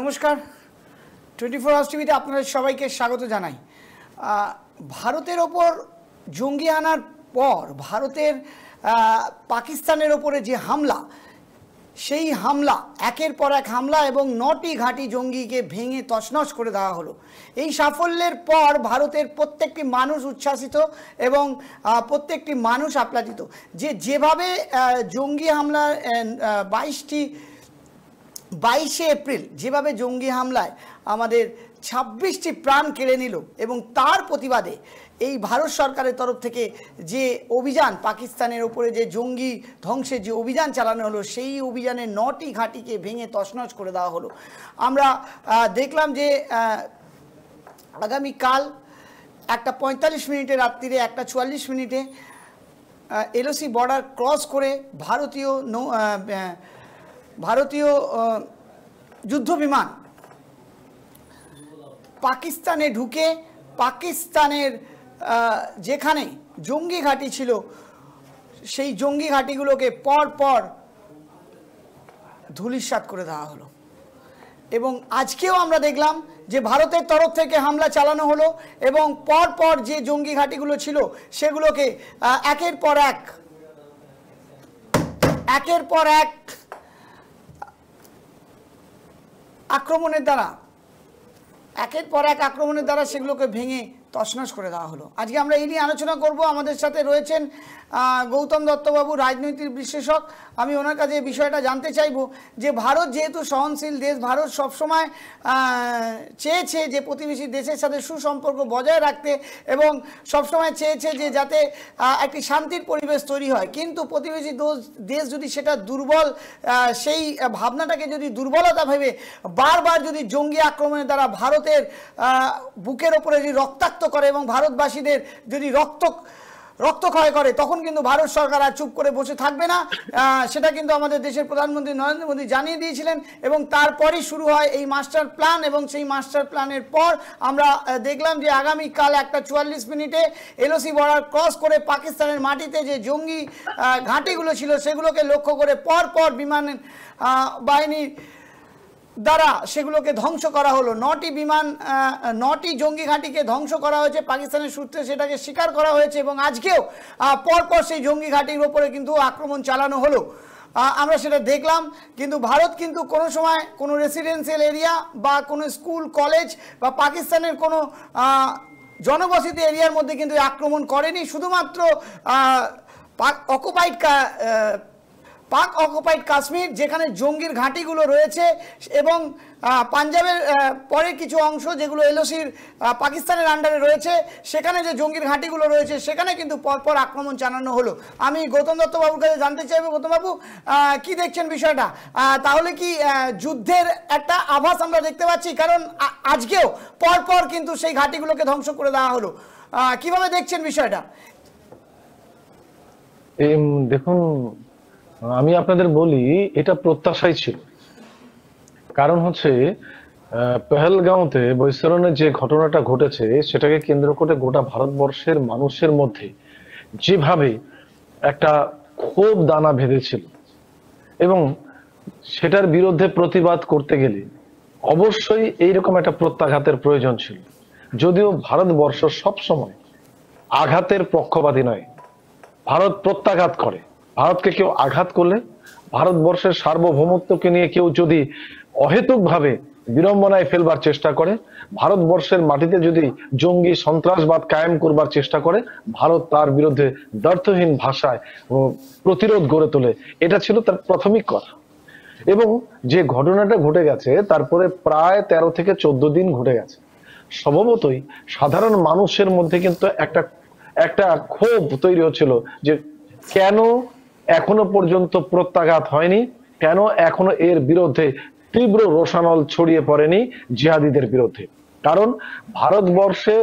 নমস্কার, 24 আওয়ার্স টিভিতে আপনাদের সবাইকে স্বাগত জানাই। ভারতের ওপর জঙ্গি হানার পর ভারতের পাকিস্তানের ওপরে যে হামলা, সেই হামলা একের পর এক হামলা এবং 9টি ঘাঁটি জঙ্গিকে ভেঙে তছনছ করে দেওয়া হলো। এই সাফল্যের পর ভারতের প্রত্যেকটি মানুষ উচ্ছ্বাসিত এবং প্রত্যেকটি মানুষ আপ্লাদিত। যেভাবে জঙ্গি হামলার 22শে এপ্রিল যেভাবে জঙ্গি হামলায় আমাদের 26টি প্রাণ কেড়ে নিল এবং তার প্রতিবাদে এই ভারত সরকারের তরফ থেকে যে অভিযান, পাকিস্তানের ওপরে যে জঙ্গি ধ্বংসের যে অভিযান চালানো হলো, সেই অভিযানে 9টি ঘাঁটিকে ভেঙে তছনছ করে দেওয়া হলো। আমরা দেখলাম যে আগামীকাল 1:45 মিনিটে রাত্রিরে 1:44 মিনিটে এলওসি বর্ডার ক্রস করে ভারতীয় যুদ্ধ বিমান পাকিস্তানে ঢুকে পাকিস্তানের যেখানে জঙ্গি ঘাঁটি ছিল সেই জঙ্গি ঘাঁটিগুলোকে পর ধূলিসাৎ করে দেওয়া হলো। এবং আজকেও আমরা দেখলাম যে ভারতের তরফ থেকে হামলা চালানো হলো এবং পর যে জঙ্গি ঘাঁটিগুলো ছিল সেগুলোকে একের পর এক আক্রমণের দ্বারা সেগুলোকে ভেঙে তছনছ করে দেওয়া হলো। আজকে আমরা এই নিয়ে আলোচনা করব। আমাদের সাথে রয়েছেন গৌতম দত্তবাবু, রাজনৈতিক বিশ্লেষক। আমি ওনার কাছে এই বিষয়টা জানতে চাইব যে ভারত যেহেতু সহনশীল দেশ, ভারত সবসময় চেয়েছে যে প্রতিবেশী দেশের সাথে সুসম্পর্ক বজায় রাখতে এবং সবসময় চেয়েছে যে যাতে একটি শান্তির পরিবেশ তৈরি হয়। কিন্তু প্রতিবেশী দেশ যদি সেটা দুর্বল, সেই ভাবনাটাকে যদি দুর্বলতা ভেবে বারবার যদি জঙ্গি আক্রমণের দ্বারা ভারতের বুকের ওপরে যদি রক্তাক্ত করে এবং ভারতবাসীদের যদি রক্তক্ষয় করে, তখন কিন্তু ভারত সরকার আর চুপ করে বসে থাকবে না। সেটা কিন্তু আমাদের দেশের প্রধানমন্ত্রী নরেন্দ্র মোদী জানিয়ে দিয়েছিলেন এবং তারপরই শুরু হয় এই মাস্টার প্ল্যান। এবং সেই মাস্টার প্ল্যানের পর আমরা দেখলাম যে আগামীকাল 1:44 মিনিটে এলওসি বর্ডার ক্রস করে পাকিস্তানের মাটিতে যে জঙ্গি ঘাঁটিগুলো ছিল সেগুলোকে লক্ষ্য করে পর বিমান বাহিনীর দ্বারা সেগুলোকে ধ্বংস করা হলো। 9টি জঙ্গি ঘাঁটিকে ধ্বংস করা হয়েছে, পাকিস্তানের সূত্রে সেটাকে স্বীকার করা হয়েছে এবং আজকেও পর সেই জঙ্গি ঘাঁটির ওপরে কিন্তু আক্রমণ চালানো হলো। আমরা সেটা দেখলাম। কিন্তু ভারত কিন্তু কোনো সময় কোনো রেসিডেন্সিয়াল এরিয়া বা কোনো স্কুল কলেজ বা পাকিস্তানের কোনো জনবসতি এরিয়ার মধ্যে কিন্তু আক্রমণ করেনি। শুধুমাত্র পাক অকুপাইড কাশ্মীর, যেখানে জঙ্গির ঘাঁটিগুলো রয়েছে, এবং পাঞ্জাবের পরের কিছু অংশ যেগুলো এলওসির পাকিস্তানের আন্ডারে রয়েছে, সেখানে যে জঙ্গির ঘাঁটিগুলো রয়েছে সেখানে কিন্তু পর আক্রমণ চালানো হলো। আমি গৌতম দত্তবাবুর কাছে জানতে চাইবো, গৌতমবাবু কি দেখছেন বিষয়টা? তাহলে কি যুদ্ধের একটা আভাস আমরা দেখতে পাচ্ছি? কারণ আজকেও পর কিন্তু সেই ঘাঁটিগুলোকে ধ্বংস করে দেওয়া হলো। কিভাবে দেখছেন বিষয়টা? দেখুন, আমি আপনাদের বলি, এটা প্রত্যাশাই ছিল। কারণ হচ্ছে পেহেলগাঁওতে বৈতরণের যে ঘটনাটা ঘটেছে সেটাকে কেন্দ্র করে গোটা ভারতবর্ষের মানুষের মধ্যে যেভাবে একটা ক্ষোভ দানা বেঁধেছিল এবং সেটার বিরুদ্ধে প্রতিবাদ করতে গেলে অবশ্যই এইরকম একটা প্রত্যাঘাতের প্রয়োজন ছিল। যদিও ভারতবর্ষ সবসময় আঘাতের পক্ষপাতী নয়, ভারত প্রত্যাঘাত করে। ভারতকে কেউ আঘাত করলে, ভারতবর্ষের সার্বভৌমত্বকে নিয়ে কেউ যদি অহেতুকভাবে বিড়ম্বনায় ফেলবার চেষ্টা করে, ভারতবর্ষের মাটিতে যদি জঙ্গি সন্ত্রাসবাদ কায়েম করবার চেষ্টা করে, ভারত তার বিরুদ্ধে দ্ব্যর্থহীন ভাষায় প্রতিরোধ গড়ে তোলে। এটা ছিল তার প্রাথমিক কথা। এবং যে ঘটনাটা ঘটে গেছে তারপরে প্রায় 13 থেকে 14 দিন ঘটে গেছে। স্বভাবতই সাধারণ মানুষের মধ্যে কিন্তু একটা ক্ষোভ তৈরি হচ্ছিল যে কেন এখনো পর্যন্ত প্রত্যাঘাত হয়নি, কেন এখনো এর বিরুদ্ধে তীব্র রোষানল ছড়িয়ে পড়েনি জিহাদিদের বিরুদ্ধে। কারণ ভারতবর্ষে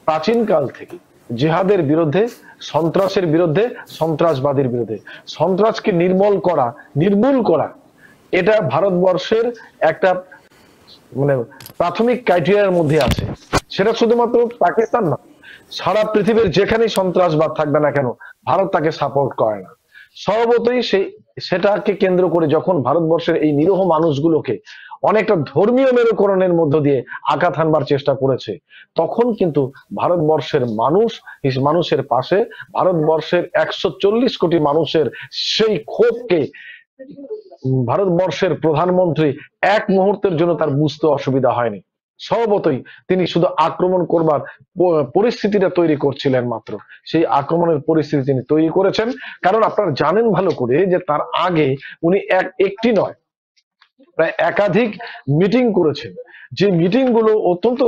প্রাচীনকাল থেকে জিহাদের বিরুদ্ধে, সন্ত্রাসের বিরুদ্ধে, সন্ত্রাসবাদীর বিরুদ্ধে, সন্ত্রাসকে নির্মূল করা এটা ভারতবর্ষের একটা প্রাথমিক ক্রাইটেরিয়ার মধ্যে আছে। সেটা শুধুমাত্র পাকিস্তান না, সারা পৃথিবীর যেখানেই সন্ত্রাসবাদ থাকবে না কেন ভারত তাকে সাপোর্ট করে না। স্বভাবতই সেটাকে কেন্দ্র করে যখন ভারতবর্ষের এই নিরীহ মানুষগুলোকে অনেকটা ধর্মীয় মেরুকরণের মধ্য দিয়ে আঘাত হানবার চেষ্টা করেছে, তখন কিন্তু ভারতবর্ষের মানুষের পাশে, ভারতবর্ষের 140 কোটি মানুষের সেই ক্ষোভকে ভারতবর্ষের প্রধানমন্ত্রী এক মুহূর্তের জন্য তার বুঝতে অসুবিধা হয়নি। স্বভাবতই তিনি শুধু আক্রমণ করবার পরিস্থিতিটা তৈরি করছিলেন মাত্র। সেই আক্রমণের পরিস্থিতি তিনি তৈরি করেছেন, কারণ আপনারা জানেন ভালো করে যে তার আগে উনি একটি নয়, প্রায় একাধিক মিটিং করেছেন। যে মিটিং গুলো অত্যন্ত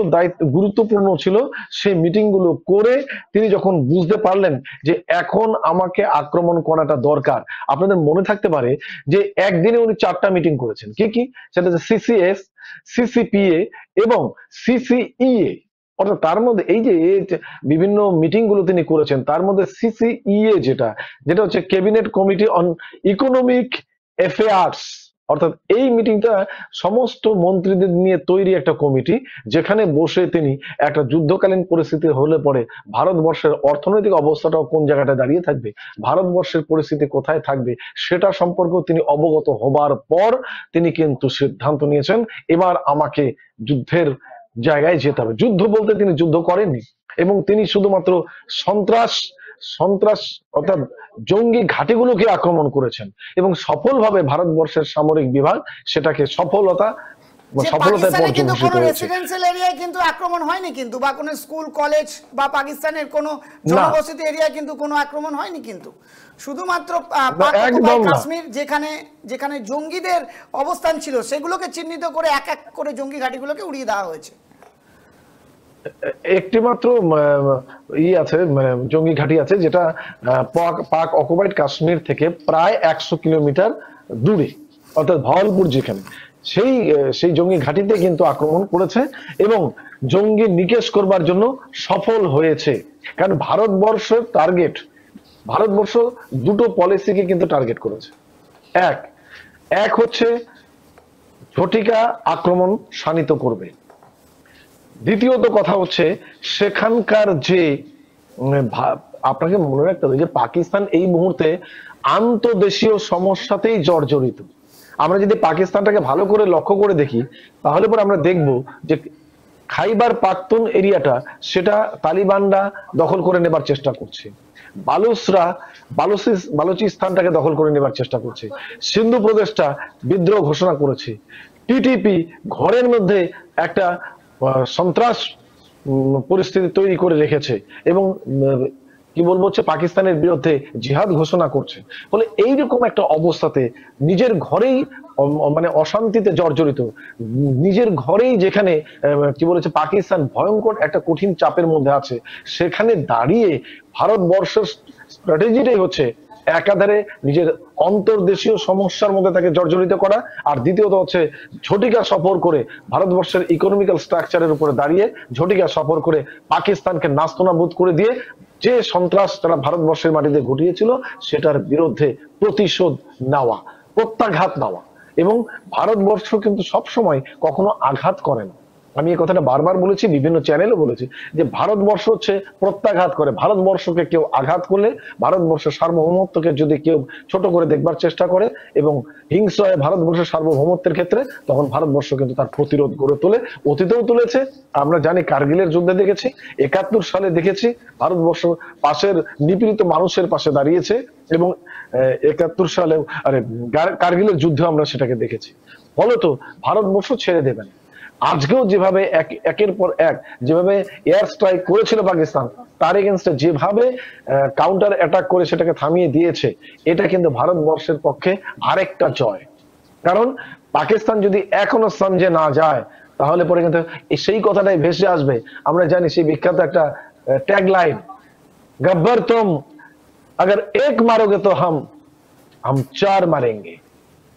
গুরুত্বপূর্ণ ছিল, সেই মিটিং গুলো করে তিনি যখন বুঝতে পারলেন যে এখন আমাকে আক্রমণ করাটা দরকার। আপনাদের মনে থাকতে পারে যে একদিনে উনি 4টা মিটিং করেছেন। কি কি? সেটা হচ্ছে সিসিএস, সিসিপিএ এবং সিসিইএ। অর্থাৎ তার মধ্যে এই যে বিভিন্ন মিটিং গুলো তিনি করেছেন, তার মধ্যে সিসিইএ যেটা হচ্ছে cabinet committee on economic affairs, অর্থাৎ এই মিটিংটা সমস্ত মন্ত্রীদের নিয়ে তৈরি একটা কমিটি, যেখানে বসে তিনি একটা যুদ্ধকালীন পরিস্থিতি হলে পরে ভারতবর্ষের অর্থনৈতিক অবস্থাটাও কোন জায়গাটায় দাঁড়িয়ে থাকবে, ভারতবর্ষের পরিস্থিতি কোথায় থাকবে, সেটা সম্পর্কেও তিনি অবগত হবার পর তিনি কিন্তু সিদ্ধান্ত নিয়েছেন এবার আমাকে যুদ্ধের জায়গায় যেতে হবে। যুদ্ধ বলতে তিনি যুদ্ধ করেননি, এবং তিনি শুধুমাত্র সন্ত্রাস অর্থাৎ জঙ্গি ঘাঁটিগুলোকে আক্রমণ করেছেন, এবং সফলভাবে ভারতবর্ষের সামরিক বিভাগ সেটাকে সফলতায় পর্যবেসিত হয়েছে। রেসিডেন্সিয়াল এরিয়ায় কিন্তু আক্রমণ হয়নি, কিন্তু বা কোনো স্কুল কলেজ বা পাকিস্তানের কোনো জনবসতি এরিয়ায় কিন্তু কোনো আক্রমণ হয়নি, কিন্তু শুধুমাত্র কাশ্মীর যেখানে জঙ্গিদের অবস্থান ছিল সেগুলোকে চিহ্নিত করে এক এক করে জঙ্গি ঘাঁটিগুলোকে উড়িয়ে দেওয়া হয়েছে। একটি মাত্র আছে, জঙ্গি ঘাঁটি আছে, যেটা পাক অকুপাইড কাশ্মীর থেকে প্রায় 100 কিলোমিটার দূরে, অর্থাৎ ভাওয়ালপুর, যেখানে সেই জঙ্গি ঘাঁটিতে কিন্তু আক্রমণ করেছে এবং জঙ্গি নিকেশ করবার জন্য সফল হয়েছে। কারণ ভারতবর্ষ দুটো পলিসিকে কিন্তু টার্গেট করেছে। এক হচ্ছে ঝটিকা আক্রমণ শানিত করবে। দ্বিতীয়ত কথা হচ্ছে সেখানকার যে আপনাকে মনে রাখতে হবে যে পাকিস্তান এই মুহূর্তে আন্তদেশীয় সমস্যাতেই জর্জরিত। আমরা যদি পাকিস্তানটাকে ভালো করে লক্ষ্য করে দেখি, তাহলে পরে আমরা দেখব যে খাইবার পাখতুন এরিয়াটা সেটা তালিবানরা দখল করে নেবার চেষ্টা করছে, বালুচিস্তানটাকে দখল করে নেবার চেষ্টা করছে, সিন্ধু প্রদেশটা বিদ্রোহ ঘোষণা করেছে, টিটিপি ঘরের মধ্যে একটা সন্ত্রাস পরিস্থিতি তৈরি করে রেখেছে এবং কি বলবো হচ্ছে পাকিস্তানের বিরুদ্ধে জিহাদ ঘোষণা করছে। ফলে এইরকম একটা অবস্থাতে নিজের ঘরেই অশান্তিতে জর্জরিত, নিজের ঘরেই যেখানে কি বলেছে পাকিস্তান ভয়ঙ্কর একটা কঠিন চাপের মধ্যে আছে, সেখানে দাঁড়িয়ে ভারতবর্ষের স্ট্র্যাটেজিটাই হচ্ছে একাধারে নিজের অন্তর্দেশীয় সমস্যার মধ্যে তাকে জর্জরিত করা, আর দ্বিতীয়ত হচ্ছে ঝটিকা সফর করে ভারতবর্ষের ইকোনমিক্যাল স্ট্রাকচারের উপরে দাঁড়িয়ে ঝটিকা সফর করে পাকিস্তানকে নাস্তানাবুদ করে দিয়ে যে সন্ত্রাস তারা ভারতবর্ষের মাটিতে ঘটিয়েছিল সেটার বিরুদ্ধে প্রতিশোধ নেওয়া, প্রত্যাঘাত নেওয়া। এবং ভারতবর্ষ কিন্তু সবসময় কখনো আঘাত করে না। আমি এই কথাটা বারবার বলেছি, বিভিন্ন চ্যানেলে বলেছি যে ভারতবর্ষ হচ্ছে প্রত্যাঘাত করে। ভারতবর্ষকে কেউ আঘাত করলে, ভারতবর্ষের সার্বভৌমত্বকে যদি কেউ ছোট করে দেখবার চেষ্টা করে এবং হিংস্র হয় ভারতবর্ষের সার্বভৌমত্বের ক্ষেত্রে, তখন ভারতবর্ষ কিন্তু তার প্রতিরোধ গড়ে তোলে, অতীতেও তুলেছে। আমরা জানি কার্গিলের যুদ্ধে দেখেছি, 71 সালে দেখেছি ভারতবর্ষ পাশের নিপীড়িত মানুষের পাশে দাঁড়িয়েছে, এবং 71 সালেও কার্গিলের যুদ্ধে আমরা সেটাকে দেখেছি। ফলত ভারতবর্ষ ছেড়ে দেবে না। আজকেও যেভাবে একের পর এক যেভাবে এয়ার স্ট্রাইক করেছিল পাকিস্তান, তার এগেনস্টে যেভাবে কাউন্টার অ্যাটাক করে সেটাকে থামিয়ে দিয়েছে, এটা কিন্তু ভারতবর্ষের পক্ষে আরেকটা জয়। কারণ পাকিস্তান যদি এখনো সমঝে না যায়, তাহলে পরে কিন্তু সেই কথাটাই ভেসে আসবে। আমরা জানি সেই বিখ্যাত একটা ট্যাগ লাইন, গব্বর তুম अगर एक मारोगे तो हम 4 मारेंगे।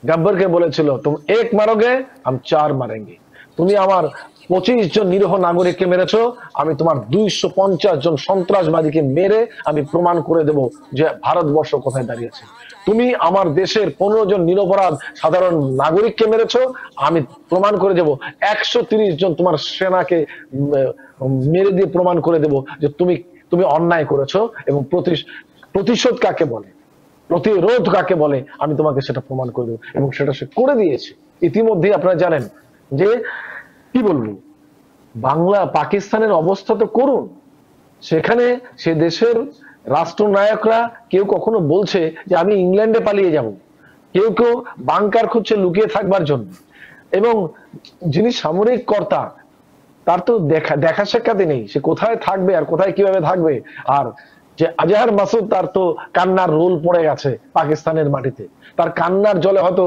গব্বরকে বলেছিল তুমি এক মারোগে हम 4 मारेंगे। তুমি আমার 25 জন নিরীহ নাগরিককে মেরেছো, আমি তোমার 250 জন সন্ত্রাসবাদীকে মেরে আমি প্রমাণ করে দেব যে ভারতবর্ষ কোথায় দাঁড়িয়েছে। তুমি আমার দেশের 15 জন নিরপরাধ সাধারণ নাগরিককে মেরেছো, আমি প্রমাণ করে দেব 130 জন তোমার সেনাকে মেরে দিয়ে প্রমাণ করে দেব যে তুমি অন্যায় করেছো, এবং প্রতিশোধ কাকে বলে, প্রতিরোধ কাকে বলে, আমি তোমাকে সেটা প্রমাণ করে দেবো। এবং সেটা সে করে দিয়েছে। ইতিমধ্যে আপনারা জানেন যে কি বলবো, বাংলা পাকিস্তানের অবস্থা তো করুন, সেখানে সে দেশের রাষ্ট্রনায়করা কেউ কখনো বলছে যে আমি ইংল্যান্ডে পালিয়ে যাব, কেউ কেউ বাংকার খুঁজছে লুকিয়ে থাকবার জন্য, এবং যিনি সামরিক কর্তা তার তো দেখা সাক্ষাৎ নেই, সে কোথায় থাকবে আর কোথায় কিভাবে থাকবে। আর যে আজহার মাসুদ, তার তো কান্নার রোল পড়ে গেছে পাকিস্তানের মাটিতে, তার কান্নার জলে হয়তো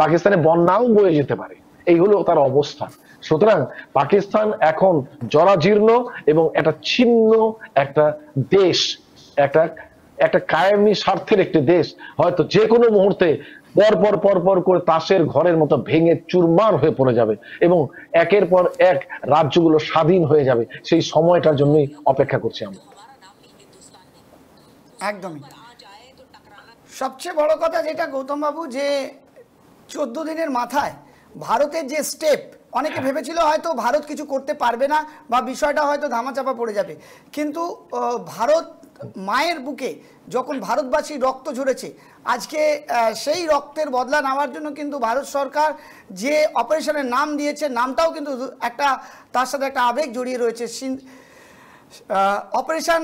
পাকিস্তানে বন্যাও বয়ে যেতে পারে, এই হলো তার অবস্থা। সুতরাং পাকিস্তান এখন জরাজীর্ণ এবং একটা ছিন্ন একটা দেশ, একটা একটা কায়েমি স্বার্থের একটি দেশ, হয়তো যে কোনো মুহূর্তে পর করে তাসের ঘরের মতো ভেঙে চুরমার হয়ে পড়ে যাবে এবং একের পর এক রাজ্যগুলো স্বাধীন হয়ে যাবে। সেই সময়টার জন্যই অপেক্ষা করছি আমরা। একদমই। সবচেয়ে বড় কথা যেটা গৌতম বাবু, যে 14 দিনের মাথায় ভারতের যে স্টেপ, অনেকে ভেবেছিল হয়তো ভারত কিছু করতে পারবে না বা বিষয়টা হয়তো ধামাচাপা পড়ে যাবে, কিন্তু ভারত মায়ের বুকে যখন ভারতবাসী রক্ত ঝরেছে, আজকে সেই রক্তের বদলা নেওয়ার জন্য কিন্তু ভারত সরকার যে অপারেশনের নাম দিয়েছে, নামটাও কিন্তু একটা তার সাথে একটা আবেগ জড়িয়ে রয়েছে, অপারেশন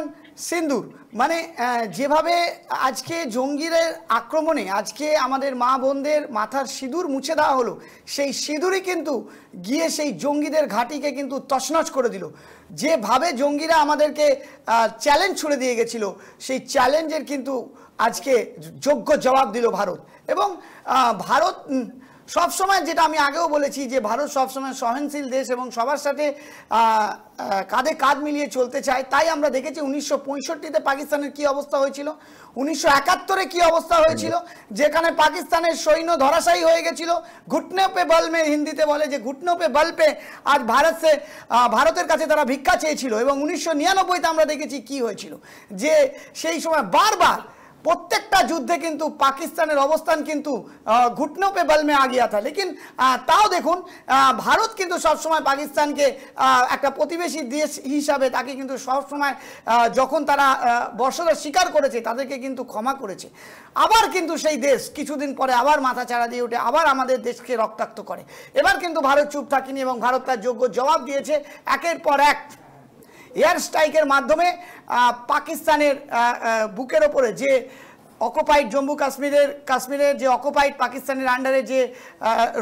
সিন্দুর। মানে যেভাবে আজকে জঙ্গিদের আক্রমণে আজকে আমাদের মা বোনদের মাথার সিঁদুর মুছে দেওয়া হলো, সেই সিঁদুরই কিন্তু গিয়ে সেই জঙ্গিদের ঘাঁটিকে কিন্তু তছনছ করে দিল। যেভাবে জঙ্গিরা আমাদেরকে চ্যালেঞ্জ ছুড়ে দিয়ে গেছিল, সেই চ্যালেঞ্জের কিন্তু আজকে যোগ্য জবাব দিল ভারত। এবং ভারত সবসময়, যেটা আমি আগেও বলেছি, যে ভারত সবসময় সহনশীল দেশ এবং সবার সাথে কাঁধে কাঁধ মিলিয়ে চলতে চায়। তাই আমরা দেখেছি 1965-তে পাকিস্তানের কি অবস্থা হয়েছিল, 1971-এ কি অবস্থা হয়েছিল, যেখানে পাকিস্তানের সৈন্য ধরাশায়ী হয়ে গেছিল। ঘুটনে পে বল মে হিন্দিতে বলে যে ঘুটনো পে বল পে আজ ভারতের কাছে তারা ভিক্ষা চেয়েছিল। এবং 1999-তে আমরা দেখেছি কি হয়েছিল, যে সেই সময় বারবার প্রত্যেকটা যুদ্ধে কিন্তু পাকিস্তানের অবস্থান কিন্তু ঘুটনো পে বল মে আ গিয়া থা। লেকিন তাও দেখুন, ভারত কিন্তু সবসময় পাকিস্তানকে একটা প্রতিবেশী দেশ হিসাবে তাকে কিন্তু সবসময় যখন তারা বর্ষদের স্বীকার করেছে তাদেরকে কিন্তু ক্ষমা করেছে। আবার কিন্তু সেই দেশ কিছুদিন পরে আবার মাথা চাড়া দিয়ে ওঠে, আবার আমাদের দেশকে রক্তাক্ত করে। এবার কিন্তু ভারত চুপ থাকেনি এবং ভারত তার যোগ্য জবাব দিয়েছে একের পর এক এয়ার স্ট্রাইকের মাধ্যমে। পাকিস্তানের বুকের ওপরে যে অকুপাইড জম্মু কাশ্মীরের যে অকুপাইড পাকিস্তানের আন্ডারে যে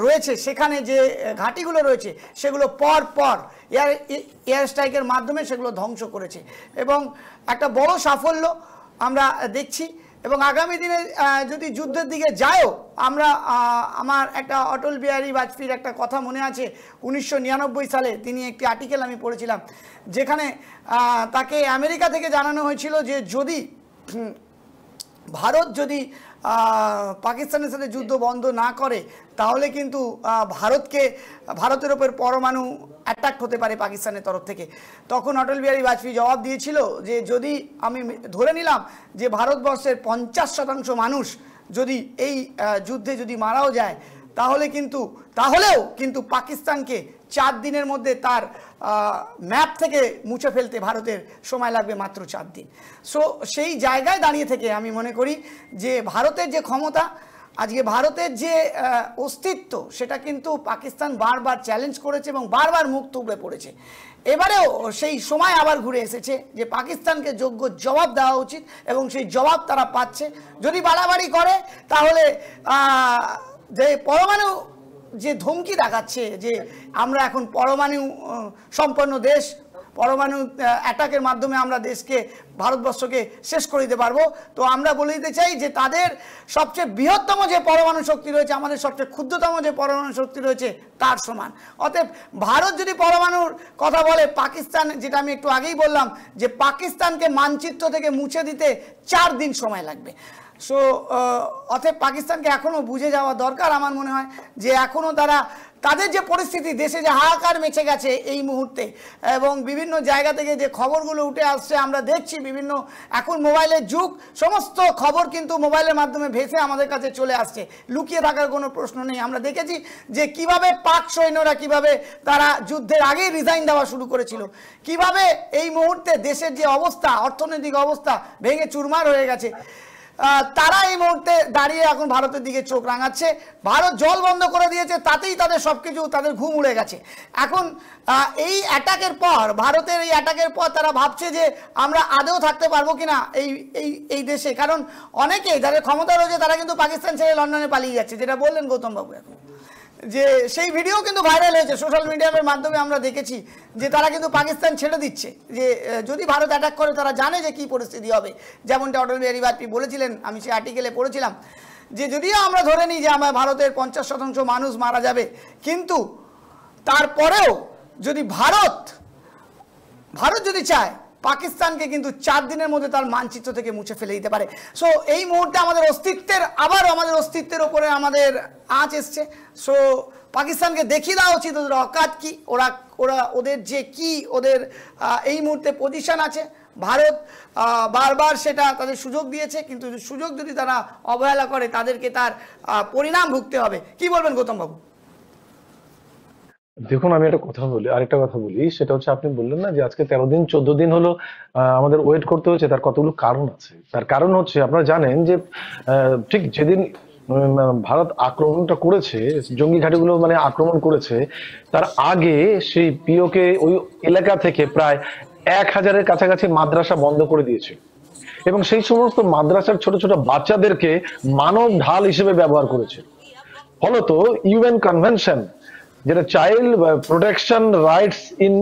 রয়েছে, সেখানে যে ঘাঁটিগুলো রয়েছে সেগুলো পর এয়ার স্ট্রাইকের মাধ্যমে সেগুলো ধ্বংস করেছে এবং একটা বড় সাফল্য আমরা দেখছি। এবং আগামী দিনে যদি যুদ্ধের দিকে যায়ও, আমার একটা অটল বিহারী বাজপেয়ীর একটা কথা মনে আছে, 1999 সালে তিনি একটি আর্টিকেল আমি পড়েছিলাম, যেখানে তাকে আমেরিকা থেকে জানানো হয়েছিল যে যদি ভারত যদি পাকিস্তানের সাথে যুদ্ধ বন্ধ না করে, তাহলে কিন্তু ভারতের ওপর পরমাণু অ্যাটাক হতে পারে পাকিস্তানের তরফ থেকে। তখন অটল বিহারী বাজপেয়ী জবাব দিয়েছিল যে যদি আমি ধরে নিলাম যে ভারতবর্ষের 50% মানুষ যদি এই যুদ্ধে যদি মারাও যায়, তাহলেও কিন্তু পাকিস্তানকে 4 দিনের মধ্যে তার ম্যাপ থেকে মুছে ফেলতে ভারতের সময় লাগবে মাত্র 4 দিন। সো সেই জায়গায় দাঁড়িয়ে থেকে আমি মনে করি যে ভারতের যে ক্ষমতা, আজকে ভারতের যে অস্তিত্ব, সেটা কিন্তু পাকিস্তান বারবার চ্যালেঞ্জ করেছে এবং বারবার মুখ থুবড়ে পড়েছে। এবারেও সেই সময় আবার ঘুরে এসেছে যে পাকিস্তানকে যোগ্য জবাব দেওয়া উচিত এবং সেই জবাব তারা পাচ্ছে। যদি বাড়াবাড়ি করে তাহলে যে পরমাণু যে ধমকি দেখাচ্ছে যে আমরা এখন পরমাণু সম্পন্ন দেশ, পরমাণু অ্যাটাকের মাধ্যমে আমরা ভারতবর্ষকে শেষ করে দিতে পারবো, তো আমরা বলে দিতে চাই যে তাদের সবচেয়ে বৃহত্তম যে পরমাণু শক্তি রয়েছে আমাদের সবচেয়ে ক্ষুদ্রতম যে পরমাণু শক্তি রয়েছে তার সমান। অতএব ভারত যদি পরমাণুর কথা বলে, পাকিস্তান, যেটা আমি একটু আগেই বললাম যে পাকিস্তানকে মানচিত্র থেকে মুছে দিতে 4 দিন সময় লাগবে। সো অতএব পাকিস্তানকে এখনও বুঝে যাওয়া দরকার। আমার মনে হয় যে এখনও তাদের যে পরিস্থিতি, দেশে যে হাহাকার মেচে গেছে এই মুহূর্তে, এবং বিভিন্ন জায়গা থেকে যে খবরগুলো উঠে আসছে আমরা দেখছি, এখন মোবাইলের যুগ, সমস্ত খবর কিন্তু মোবাইলের মাধ্যমে ভেসে আমাদের কাছে চলে আসছে, লুকিয়ে থাকার কোনো প্রশ্ন নেই। আমরা দেখেছি যে কিভাবে পাক সৈন্যরা কিভাবে তারা যুদ্ধের আগেই রিজাইন দেওয়া শুরু করেছিল, কিভাবে এই মুহূর্তে দেশের যে অবস্থা, অর্থনৈতিক অবস্থা ভেঙে চুরমার হয়ে গেছে। তারা এই মুহূর্তে দাঁড়িয়ে এখন ভারতের দিকে চোখ রাঙাচ্ছে। ভারত জল বন্ধ করে দিয়েছে, তাতেই তাদের সবকিছু, তাদের ঘুম উড়ে গেছে। এখন এই অ্যাটাকের পর, ভারতের এই অ্যাটাকের পর তারা ভাবছে যে আমরা আদৌ থাকতে পারবো কিনা এই এই এই দেশে। কারণ অনেকেই যাদের ক্ষমতা রয়েছে তারা কিন্তু পাকিস্তান ছেড়ে লন্ডনে পালিয়ে যাচ্ছে, যেটা বললেন গৌতম বাবু। এখন যে সেই ভিডিও কিন্তু ভাইরাল হয়েছে সোশ্যাল মিডিয়ার মাধ্যমে, আমরা দেখেছি যে তারা কিন্তু পাকিস্তান ছেড়ে দিচ্ছে, যে যদি ভারত অ্যাটাক করে তারা জানে যে কী পরিস্থিতি হবে। যেমনটা অটল বিহারী বাজপেয়ী বলেছিলেন, আমি সেই আর্টিকেলে পড়েছিলাম যে যদিও আমরা ধরে নিই যে আমার ভারতের 50% মানুষ মারা যাবে, কিন্তু তারপরেও যদি ভারত যদি চায়, পাকিস্তানকে কিন্তু 4 দিনের মধ্যে তার মানচিত্র থেকে মুছে ফেলে দিতে পারে। সো এই মুহূর্তে আমাদের অস্তিত্বের ওপরে আমাদের আঁচ এসছে। সো পাকিস্তানকে দেখিয়ে দেওয়া উচিত ওদের অকাত কি, ওদের যে কি ওদের এই মুহূর্তে পজিশন আছে। ভারত বারবার সেটা তাদের সুযোগ দিয়েছে, কিন্তু সুযোগ যদি তারা অবহেলা করে তাদেরকে তার পরিণাম ভুগতে হবে। কি বলবেন গৌতম বাবু? দেখুন, আমি একটা কথা বলি, আরেকটা কথা বলি, সেটা হচ্ছে আপনি বললেন না যে আজকে 13 দিন 14 দিন হলো আমাদের ওয়েট করতে হয়েছে। তার কতগুলো কারণ আছে। তার কারণ হচ্ছে আপনারা জানেন যে ঠিক যেদিন ভারত আক্রমণটা করেছে, জঙ্গি ঘাঁটিগুলো মানে আক্রমণ করেছে, তার আগে সেই পিওকে ওই এলাকা থেকে প্রায় 1000-এর কাছাকাছি মাদ্রাসা বন্ধ করে দিয়েছে, এবং সেই সমস্ত মাদ্রাসার ছোট ছোট বাচ্চাদেরকে মানব ঢাল হিসেবে ব্যবহার করেছে। ফলত ইউএন কনভেনশন, যেটা child protection rights in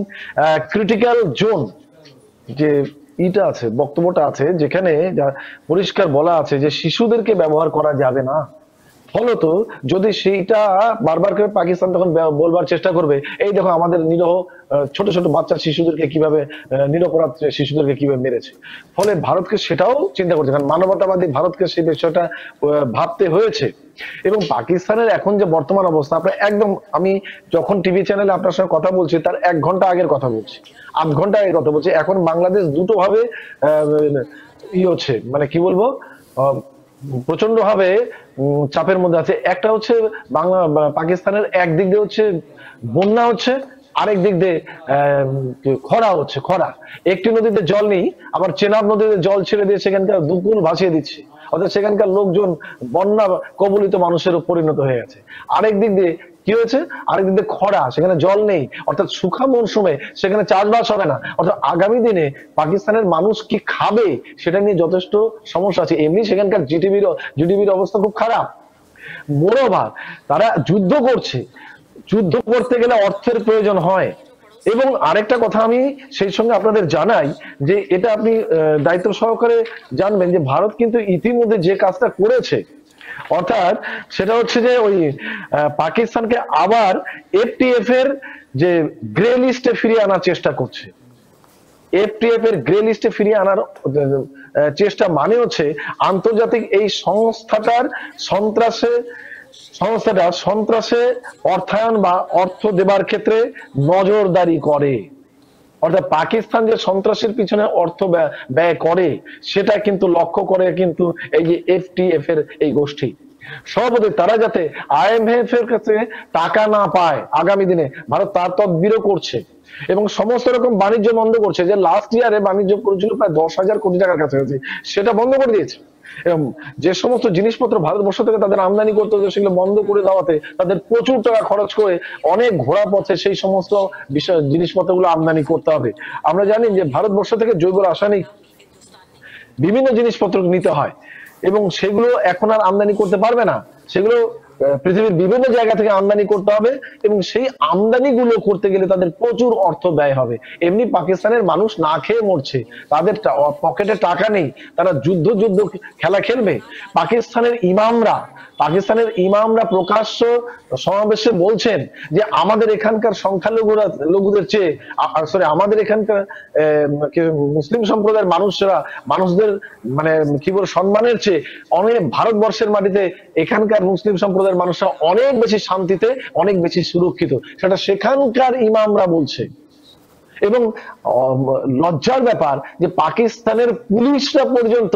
critical zone, যে ইটা আছে, বক্তব্যটা আছে, যেখানে পরিষ্কার বলা আছে যে শিশুদেরকে ব্যবহার করা যাবে না। ফলত যদি সেইটা বারবার করে পাকিস্তান তখন বলবার চেষ্টা করবে, এই দেখো আমাদের নিরহ ছোট ছোট বাচ্চা শিশুদেরকে কিভাবে, নিরপরাধ শিশুদেরকে কিভাবে মেরেছে। ফলে ভারতকে সেটাও চিন্তা করছে, কারণ মানবতাবাদী ভারতকে সেই বিষয়টা ভাবতে হয়েছে। এবং পাকিস্তানের এখন যে বর্তমান অবস্থা, আপনার একদম, আমি যখন টিভি চ্যানেলে আপনার সঙ্গে কথা বলছি তার 1 ঘন্টা আগের কথা বলছি, 8 ঘন্টা আগের কথা বলছি। এখন বাংলাদেশ দুটো ভাবে হচ্ছে, মানে কি বলবো, প্রচন্ড ভাবে চাপের মধ্যে আছে। একটা হচ্ছে পাকিস্তানের একদিক দিয়ে হচ্ছে বন্যা হচ্ছে, আরেক দিক দিয়ে খরা হচ্ছে। খরা, একটি নদীতে জল নেই, আবার চেনাব নদীতে জল ছেড়ে দিয়ে সেখানকার দুকুল ভাসিয়ে দিচ্ছে, অর্থাৎ সেখানকার লোকজন বন্যা কবলিত মানুষের পরিণত হয়ে গেছে। আরেক দিক দিয়ে কি হয়েছে, আরেক দিক দিয়ে খরা, সেখানে জল নেই, অর্থাৎ শুখা মরশুমে সেখানে চাষবাস হবে না। অর্থাৎ আগামী দিনে পাকিস্তানের মানুষ কি খাবে সেটা নিয়ে যথেষ্ট সমস্যা আছে। এমনি সেখানকার জিডিপির অবস্থা খুব খারাপ। মোরোভার তারা যুদ্ধ করছে, যুদ্ধ করতে গেলে অর্থের প্রয়োজন হয়। এবং আরেকটা কথা আমি সেই সঙ্গে আপনাদের জানাই, যে এটা আপনি দায়িত্ব সহকারে জানবেন, যে ভারত কিন্তু ইতিমধ্যে যে কাজটা করেছে, অর্থাৎ সেটা হচ্ছে যে ওই পাকিস্তানকে আবার এফটিএফ এর যে গ্রে লিস্টে ফিরিয়ে আনার চেষ্টা করছে। এফটিএফ এর গ্রে লিস্টে ফিরিয়ে আনার চেষ্টা মানে হচ্ছে আন্তর্জাতিক এই সন্ত্রাসে অর্থায়ন বা অর্থ দেবার ক্ষেত্রে নজরদারি করে। অর্থাৎ পাকিস্তান যে সন্ত্রাসের পিছনে অর্থ ব্যয় করে সেটা কিন্তু লক্ষ্য করে কিন্তু এই যে এফটিএফ এর এই গোষ্ঠী। সর্বদা তারা যাতে আইএমএফ এর কাছে টাকা না পায়, আগামী দিনে ভারত তার তদবিরও করছে এবং সমস্ত রকম বাণিজ্য বন্ধ করছে। যে লাস্ট ইয়ারে বাণিজ্য করেছিল প্রায় 10,000 কোটি টাকার কাছাকাছি, সেটা বন্ধ করে দিয়েছে। এবং যে সমস্ত জিনিসপত্র ভারতবর্ষ থেকে তাদের আমদানি করতে হতো সেগুলো বন্ধ করে দেওয়াতে তাদের প্রচুর টাকা খরচ করে অনেক ঘোড়া পথে সেই সমস্ত জিনিসপত্রগুলো আমদানি করতে হবে। আমরা জানি যে ভারতবর্ষ থেকে জৈব রাসায়নিক বিভিন্ন জিনিসপত্র নিতে হয় এবং সেগুলো এখন আর আমদানি করতে পারবে না, সেগুলো পৃথিবীর বিভিন্ন জায়গা থেকে আমদানি করতে হবে এবং সেই আমদানি গুলো করতে গেলে তাদের প্রচুর অর্থ ব্যয় হবে। এমনি পাকিস্তানের মানুষ না খেয়ে মরছে, তাদের পকেটে টাকা নেই, তারা যুদ্ধ খেলা খেলবে। পাকিস্তানের ইমামরা প্রকাশ্য সমাবেশে বলছেন যে আমাদের এখানকার সংখ্যালঘুদের চেয়ে আমাদের এখানকার মুসলিম সম্প্রদায়ের মানুষদের মানে কি বল সম্মানের চেয়ে অনেক ভারতবর্ষের মাটিতে এখানকার মুসলিম সম্প্রদায়ের মানুষরা অনেক বেশি শান্তিতে, অনেক বেশি সুরক্ষিত, সেটা সেখানকার ইমামরা বলছে। এবং লজ্জার ব্যাপার যে পাকিস্তানের পুলিশরা পর্যন্ত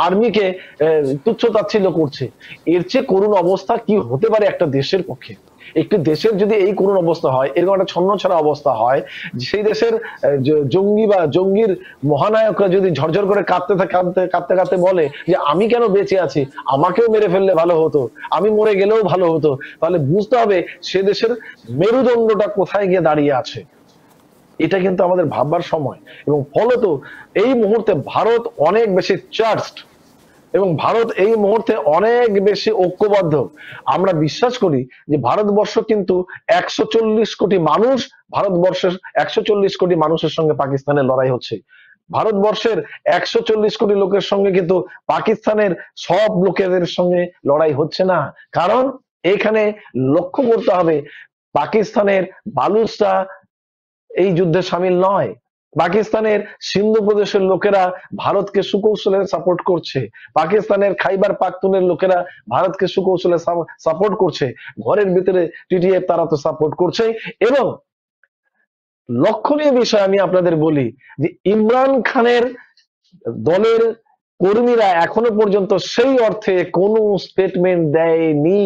আর্মিকে তুচ্ছ তাচ্ছিল্য করছে। এর চেয়ে করুণ অবস্থা কি হতে পারে একটা দেশের পক্ষে? একটি দেশের যদি এই করুণ অবস্থা হয়, এরকম একটা ছন্নছাড়া অবস্থা হয়, সেই দেশের জঙ্গি বা জঙ্গির মহানায়করা যদি ঝরঝর করে কাঁদতে বলে যে আমি কেন বেঁচে আছি, আমাকেও মেরে ফেললে ভালো হতো, আমি মরে গেলেও ভালো হতো, তাহলে বুঝতে হবে সে দেশের মেরুদণ্ডটা কোথায় গিয়ে দাঁড়িয়ে আছে। এটা কিন্তু আমাদের ভাববার সময়। এবং ফলত এই মুহূর্তে ভারত অনেক বেশি চার্জড এবং ভারত এই মুহূর্তে অনেক বেশি ঐক্যবদ্ধ। আমরা বিশ্বাস করি যে ভারতবর্ষ কিন্তু 140 কোটি মানুষ, ভারতবর্ষের 140 কোটি মানুষের সঙ্গে পাকিস্তানের লড়াই হচ্ছে। ভারতবর্ষের 140 কোটি লোকের সঙ্গে কিন্তু পাকিস্তানের সব লোকেদের সঙ্গে লড়াই হচ্ছে না। কারণ এখানে লক্ষ্য করতে হবে পাকিস্তানের বালুচরা এই যুদ্ধে সামিল নয়। পাকিস্তানের সিন্ধু প্রদেশের লোকেরা ভারতকে সুকৌশলে সাপোর্ট করছে, পাকিস্তানের খাইবার পাখতুনের লোকেরা ভারতকে সুকৌশলে সাপোর্ট করছে, ঘরের ভিতরে টিটিএফ তারা তো সাপোর্ট করছে। এবং লক্ষণীয় বিষয় আমি আপনাদের বলি যে ইমরান খানের দলের কর্মীরা এখনো পর্যন্ত সেই অর্থে কোনো স্টেটমেন্ট দেয়নি।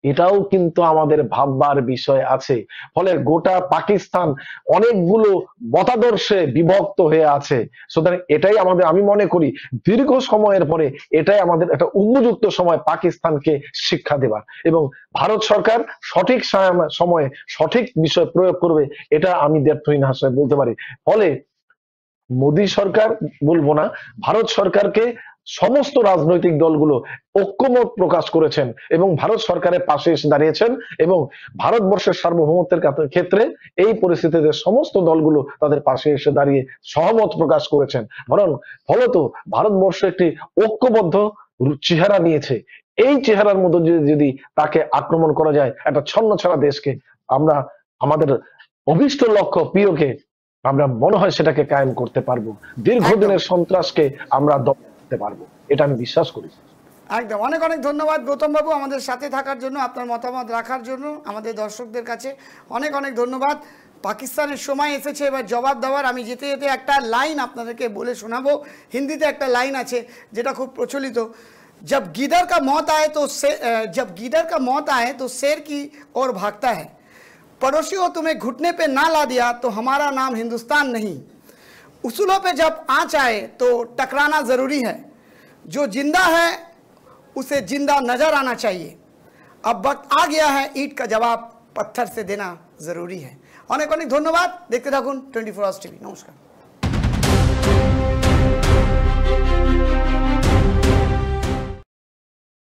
এটাও কিন্তু আমাদের ভাববার বিষয় আছে। ফলে গোটা পাকিস্তান অনেকগুলো মতাদর্শে বিভক্ত হয়ে আছে। সুতরাং এটাই আমাদের, আমি মনে করি দীর্ঘ সময়ের পরে এটাই আমাদের একটা উপযুক্ত সময় পাকিস্তানকে শিক্ষা দেবার, এবং ভারত সরকার সঠিক সময়ে সঠিক বিষয় প্রয়োগ করবে, এটা আমি দ্ব্যর্থহীন ভাষায় বলতে পারি। ফলে মোদী সরকার বলবো না, ভারত সরকারকে সমস্ত রাজনৈতিক দলগুলো ঐক্যমত প্রকাশ করেছেন এবং ভারত সরকারের পাশে এসে দাঁড়িয়েছেন, এবং ভারতবর্ষের সার্বভৌমত্বের ক্ষেত্রে এই পরিস্থিতিতে সমস্ত দলগুলো তাদের পাশে এসে দাঁড়িয়ে সহমত প্রকাশ করেছেন। বরং ফলত ভারতবর্ষ একটি ঐক্যবদ্ধ চেহারা নিয়েছে। এই চেহারার মধ্যে যদি তাকে আক্রমণ করা যায়, একটা ছন্নছাড়া দেশকে, আমরা আমাদের অভীষ্ট লক্ষ্য প্রিয়কে আমরা মনে হয় সেটাকে কায়েম করতে পারবো, দীর্ঘদিনের সন্ত্রাসকে আমরা দমন করতে পারবো, এটা আমি বিশ্বাস করি। একদম। অনেক অনেক ধন্যবাদ গৌতম বাবু আমাদের সাথে থাকার জন্য, আপনার মতামত রাখার জন্য। আমাদের দর্শকদের কাছে অনেক অনেক ধন্যবাদ। পাকিস্তানের সময় এসেছে এবার জবাব দেওয়ার। আমি যেতে যেতে একটা লাইন আপনাদেরকে বলে শোনাবো। হিন্দিতে একটা লাইন আছে যেটা খুব প্রচলিত, जब गीदड़ का मौत आए तो शेर की ओर भागता है, पड़ोसी हो तुम्हें घुटने पे ना ला दिया तो हमारा नाम हिंदुस्तान नहीं। उसूलों पे जब आँच आए तो टकराना ज़रूरी है, जो जिंदा है उसे जिंदा नजर आना चाहिए। अब वक्त आ गया है ईंट का जवाब पत्थर से देना ज़रूरी है। अनेक अनेक धन्यवाद। देखते থাকুন 24 आवर्स टीवी। नमस्कार।